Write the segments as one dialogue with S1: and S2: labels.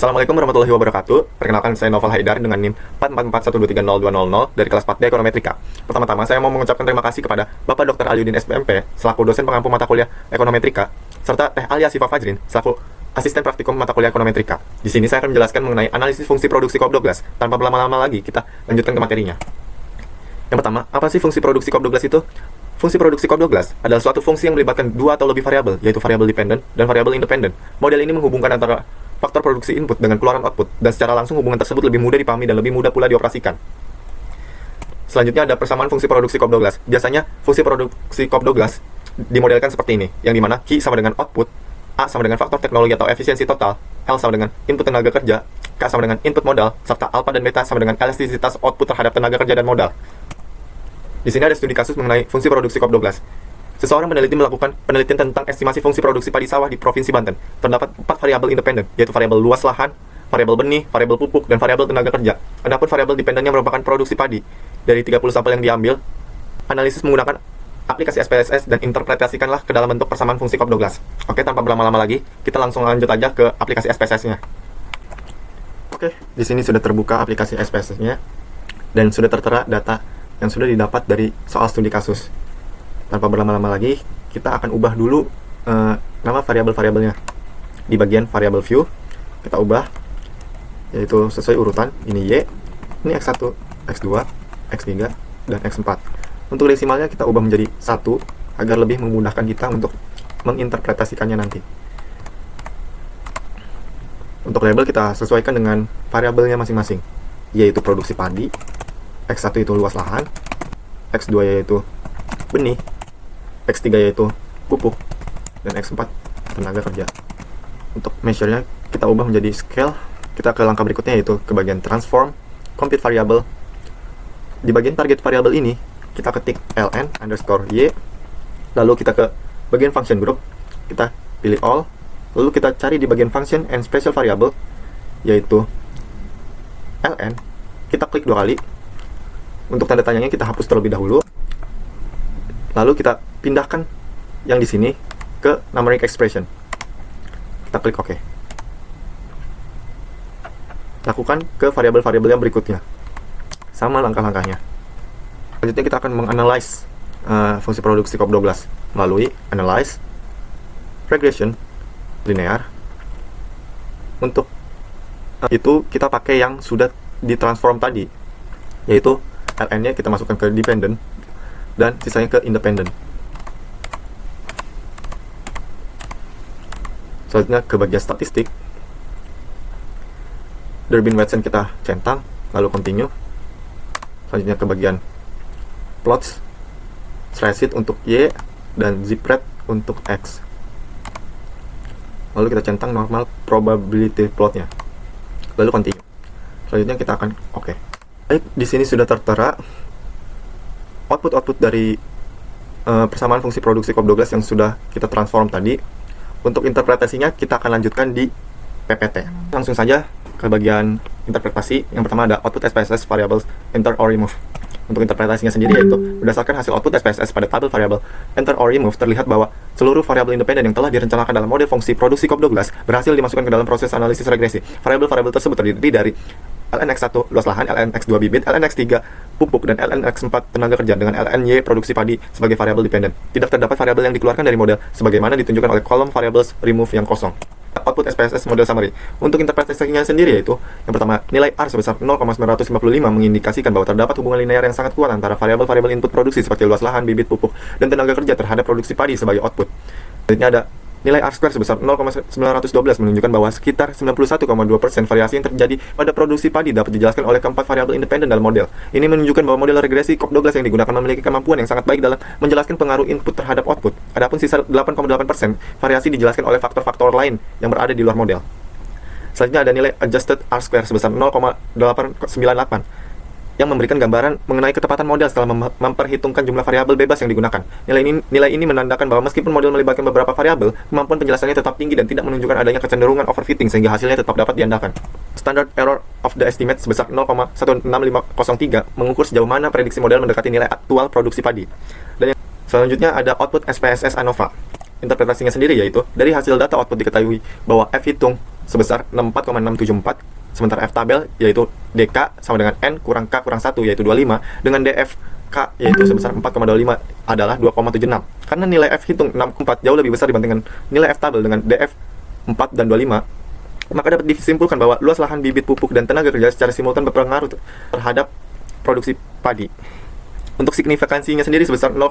S1: Assalamualaikum warahmatullahi wabarakatuh. Perkenalkan, saya Novel Haidar dengan NIM 44412302200 dari kelas 4D Ekonometrika. Pertama-tama, saya mau mengucapkan terima kasih kepada Bapak Dr. Aliuddin SPMP selaku dosen pengampu mata kuliah Ekonometrika, serta Teh Alia Siva Fajrin selaku asisten praktikum mata kuliah Ekonometrika. Di sini saya akan menjelaskan mengenai analisis fungsi produksi Cobb Douglas. Tanpa berlama-lama lagi, kita lanjutkan ke materinya. Yang pertama, apa sih fungsi produksi Cobb Douglas itu? Fungsi produksi Cobb Douglas adalah suatu fungsi yang melibatkan dua atau lebih variabel, yaitu variabel dependent dan variabel independent. Model ini menghubungkan antara faktor produksi input dengan keluaran output, dan secara langsung hubungan tersebut lebih mudah dipahami dan lebih mudah pula dioperasikan. Selanjutnya ada persamaan fungsi produksi Cobb Douglas. Biasanya fungsi produksi Cobb Douglas dimodelkan seperti ini, yang dimana Q sama dengan output, A sama dengan faktor teknologi atau efisiensi total, L sama dengan input tenaga kerja, K sama dengan input modal, serta alpha dan beta sama dengan elastisitas output terhadap tenaga kerja dan modal. Di sini ada studi kasus mengenai fungsi produksi Cobb Douglas. Seseorang peneliti melakukan penelitian tentang estimasi fungsi produksi padi sawah di Provinsi Banten. Terdapat 4 variabel independen, yaitu variabel luas lahan, variabel benih, variabel pupuk, dan variabel tenaga kerja. Adapun variabel dependennya merupakan produksi padi. Dari 30 sampel yang diambil, analisis menggunakan aplikasi SPSS dan interpretasikanlah ke dalam bentuk persamaan fungsi Cobb Douglas. Oke, tanpa berlama-lama lagi, kita langsung lanjut aja ke aplikasi SPSS-nya. Oke, di sini sudah terbuka aplikasi SPSS-nya dan sudah tertera data yang sudah didapat dari soal studi kasus. Tanpa berlama-lama lagi, kita akan ubah dulu nama variabel-variabelnya. Di bagian variabel view, kita ubah, yaitu sesuai urutan. Ini Y, ini X1, X2, X3, dan X4. Untuk desimalnya kita ubah menjadi 1, agar lebih memudahkan kita untuk menginterpretasikannya nanti. Untuk label kita sesuaikan dengan variabelnya masing-masing, yaitu produksi padi, X1 itu luas lahan, X2 yaitu benih, X3 yaitu pupuk, dan X4 tenaga kerja. Untuk measure-nya kita ubah menjadi scale. Kita ke langkah berikutnya, yaitu ke bagian transform, compute variable. Di bagian target variable ini, kita ketik ln underscore y, lalu kita ke bagian function group, kita pilih all, lalu kita cari di bagian function and special variable, yaitu ln, kita klik 2 kali. Untuk tanda tanyanya kita hapus terlebih dahulu. Lalu kita pindahkan yang di sini ke numeric expression. Kita klik OK. Lakukan ke variabel-variabel yang berikutnya. Sama langkah-langkahnya. Selanjutnya kita akan menganalyze fungsi produksi Cobb Douglas melalui analyze, regression, linear. Untuk itu kita pakai yang sudah ditransform tadi, yaitu ln-nya kita masukkan ke dependent dan sisanya ke independent. Selanjutnya ke bagian statistik, Durbin-Watson kita centang, lalu continue. Selanjutnya ke bagian plots, spreadsheet untuk Y dan zipret untuk X. Lalu kita centang normal probability plotnya, lalu continue. Selanjutnya kita akan OK. Baik, di sini sudah tertera output dari persamaan fungsi produksi Cobb Douglas yang sudah kita transform tadi. Untuk interpretasinya kita akan lanjutkan di PPT. Langsung saja ke bagian interpretasi. Yang pertama ada output SPSS variables enter or remove. Untuk interpretasinya sendiri, yaitu berdasarkan hasil output SPSS pada tabel variabel enter or remove, terlihat bahwa seluruh variabel independen yang telah direncanakan dalam model fungsi produksi Cobb Douglas berhasil dimasukkan ke dalam proses analisis regresi. Variabel-variabel tersebut terdiri dari lnx1 luas lahan, lnx2 bibit, lnx3 pupuk, dan lnx4 tenaga kerja, dengan lny produksi padi sebagai variabel dependen. Tidak terdapat variabel yang dikeluarkan dari model sebagaimana ditunjukkan oleh kolom variables remove yang kosong. Output SPSS model summary. Untuk interpretasinya sendiri, yaitu yang pertama, nilai R sebesar 0,955 mengindikasikan bahwa terdapat hubungan linear yang sangat kuat antara variabel-variabel input produksi seperti luas lahan, bibit, pupuk, dan tenaga kerja terhadap produksi padi sebagai output. Selanjutnya ada nilai R square sebesar 0,912 menunjukkan bahwa sekitar 91,2% variasi yang terjadi pada produksi padi dapat dijelaskan oleh keempat variabel independen dalam model. Ini menunjukkan bahwa model regresi Cobb Douglas yang digunakan memiliki kemampuan yang sangat baik dalam menjelaskan pengaruh input terhadap output. Adapun sisa 8,8% variasi dijelaskan oleh faktor-faktor lain yang berada di luar model. Selanjutnya ada nilai adjusted R square sebesar 0,898 yang memberikan gambaran mengenai ketepatan model setelah memperhitungkan jumlah variabel bebas yang digunakan. Nilai ini menandakan bahwa meskipun model melibatkan beberapa variabel, kemampuan penjelasannya tetap tinggi dan tidak menunjukkan adanya kecenderungan overfitting sehingga hasilnya tetap dapat diandalkan. Standard error of the estimate sebesar 0,16503 mengukur sejauh mana prediksi model mendekati nilai aktual produksi padi. Dan yang selanjutnya ada output SPSS ANOVA. Interpretasinya sendiri, yaitu dari hasil data output diketahui bahwa F hitung sebesar 64,674. Sementara F tabel yaitu DK sama dengan N kurang K kurang 1 yaitu 25, dengan DFK yaitu sebesar 4,25 adalah 2,76. Karena nilai F hitung 64 jauh lebih besar dibandingkan nilai F tabel dengan DF 4 dan 25, maka dapat disimpulkan bahwa luas lahan bibit pupuk dan tenaga kerja secara simultan berpengaruh terhadap produksi padi. Untuk signifikansinya sendiri sebesar 0,000,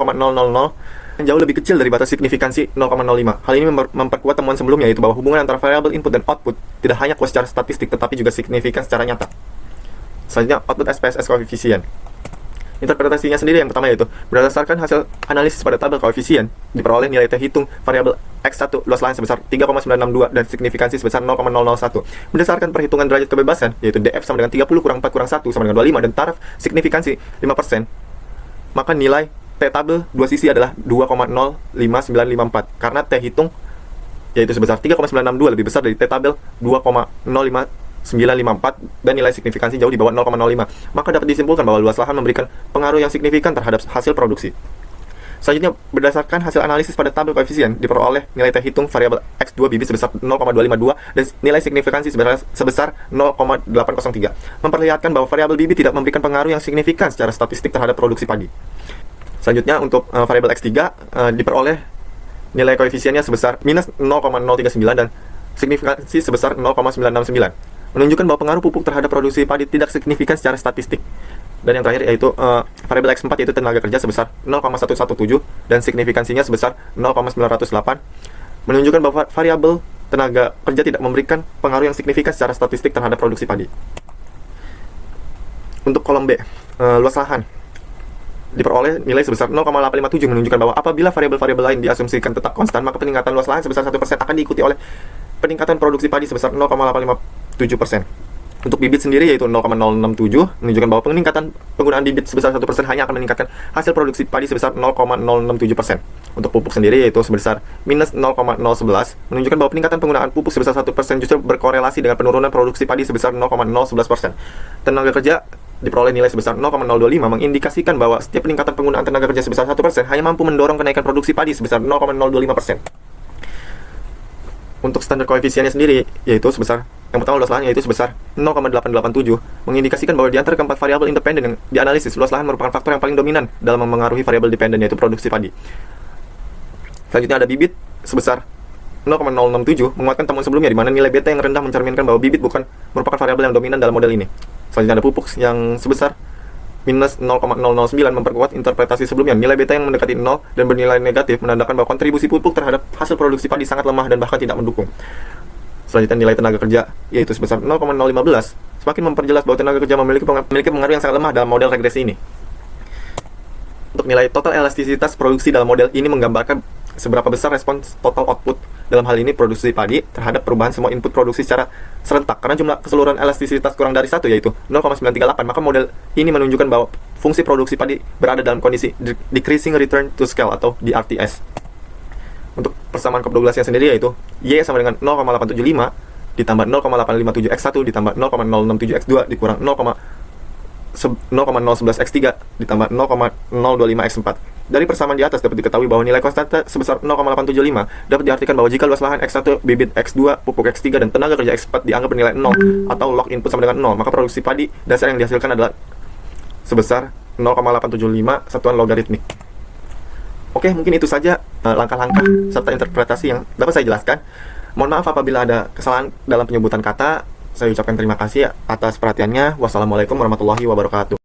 S1: yang jauh lebih kecil dari batas signifikansi 0,05. Hal ini memperkuat temuan sebelumnya, yaitu bahwa hubungan antara variabel input dan output tidak hanya kuat secara statistik, tetapi juga signifikan secara nyata. Selanjutnya, output SPSS koefisien. Interpretasinya sendiri yang pertama yaitu berdasarkan hasil analisis pada tabel koefisien diperoleh nilai T hitung variabel X1 luas lahan sebesar 3,962 dan signifikansi sebesar 0,001. Berdasarkan perhitungan derajat kebebasan yaitu DF sama dengan 30 kurang 4 kurang 1 sama dengan 25 dan taraf signifikansi 5%, maka nilai T tabel dua sisi adalah 2,05954 karena T hitung yaitu sebesar 3,962 lebih besar dari T tabel 2,05954 dan nilai signifikansi jauh di bawah 0,05. Maka dapat disimpulkan bahwa luas lahan memberikan pengaruh yang signifikan terhadap hasil produksi. Selanjutnya, berdasarkan hasil analisis pada tabel koefisien diperoleh nilai T hitung variabel X2 bibit sebesar 0,252 dan nilai signifikansi sebesar 0,803, memperlihatkan bahwa variabel bibit tidak memberikan pengaruh yang signifikan secara statistik terhadap produksi padi. Selanjutnya, untuk variabel X3 diperoleh nilai koefisiennya sebesar minus 0,039 dan signifikansi sebesar 0,969, menunjukkan bahwa pengaruh pupuk terhadap produksi padi tidak signifikan secara statistik. Dan yang terakhir yaitu variabel X4 yaitu tenaga kerja sebesar 0,117 dan signifikansinya sebesar 0,908, menunjukkan bahwa variabel tenaga kerja tidak memberikan pengaruh yang signifikan secara statistik terhadap produksi padi. Untuk kolom B, luas lahan diperoleh nilai sebesar 0,857, menunjukkan bahwa apabila variabel-variabel lain diasumsikan tetap konstan, maka peningkatan luas lahan sebesar 1% akan diikuti oleh peningkatan produksi padi sebesar 0,857%. Untuk bibit sendiri yaitu 0,067, menunjukkan bahwa peningkatan penggunaan bibit sebesar 1% hanya akan meningkatkan hasil produksi padi sebesar 0,067%. Untuk pupuk sendiri yaitu sebesar minus 0,011, menunjukkan bahwa peningkatan penggunaan pupuk sebesar 1% justru berkorelasi dengan penurunan produksi padi sebesar 0,011%. Tenaga kerja diperoleh nilai sebesar 0,025, mengindikasikan bahwa setiap peningkatan penggunaan tenaga kerja sebesar 1% hanya mampu mendorong kenaikan produksi padi sebesar 0,025%. Untuk standar koefisiennya sendiri yaitu sebesar, yang pertama luas lahan yaitu sebesar 0,887, mengindikasikan bahwa di antara keempat variabel independen yang dianalisis, luas lahan merupakan faktor yang paling dominan dalam memengaruhi variabel dependen yaitu produksi padi. Selanjutnya ada bibit sebesar 0,067, menguatkan temuan sebelumnya di mana nilai beta yang rendah mencerminkan bahwa bibit bukan merupakan variabel yang dominan dalam model ini. Selanjutnya ada pupuk yang sebesar minus 0,009, memperkuat interpretasi sebelumnya. Nilai beta yang mendekati 0 dan bernilai negatif menandakan bahwa kontribusi pupuk terhadap hasil produksi padi sangat lemah dan bahkan tidak mendukung. Selanjutnya nilai tenaga kerja yaitu sebesar 0,015, semakin memperjelas bahwa tenaga kerja memiliki pengaruh yang sangat lemah dalam model regresi ini. Untuk nilai total elastisitas produksi dalam model ini menggambarkan seberapa besar respons total output, dalam hal ini produksi padi, terhadap perubahan semua input produksi secara serentak. Karena jumlah keseluruhan elastisitas kurang dari 1 yaitu 0,938, maka model ini menunjukkan bahwa fungsi produksi padi berada dalam kondisi decreasing return to scale atau DRTS. Untuk persamaan Cobb-Douglasnya sendiri yaitu Y sama dengan 0,875 ditambah 0,857x1 ditambah 0,067x2 dikurang 0,011x3 ditambah 0,025x4. Dari persamaan di atas dapat diketahui bahwa nilai konstanta sebesar 0,875 dapat diartikan bahwa jika luas lahan X1, bibit X2, pupuk X3, dan tenaga kerja X4 dianggap bernilai 0 atau log input sama dengan 0, maka produksi padi dasar yang dihasilkan adalah sebesar 0,875 satuan logaritmik. Oke, mungkin itu saja langkah-langkah serta interpretasi yang dapat saya jelaskan. Mohon maaf apabila ada kesalahan dalam penyebutan kata. Saya ucapkan terima kasih atas perhatiannya. Wassalamualaikum warahmatullahi wabarakatuh.